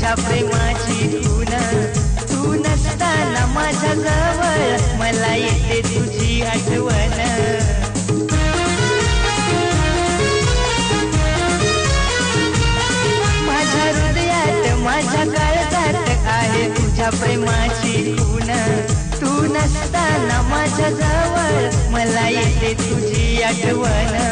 तुझ्या प्रेमाची खून तू नसताना माझ्या जवळ मला येते तुझी आठवण माझ्या हृदयात माझ्या काळजात आहे तुझ्या प्रेमाची खून तू नसताना माझ्या जवळ मला येते तुझी आठवण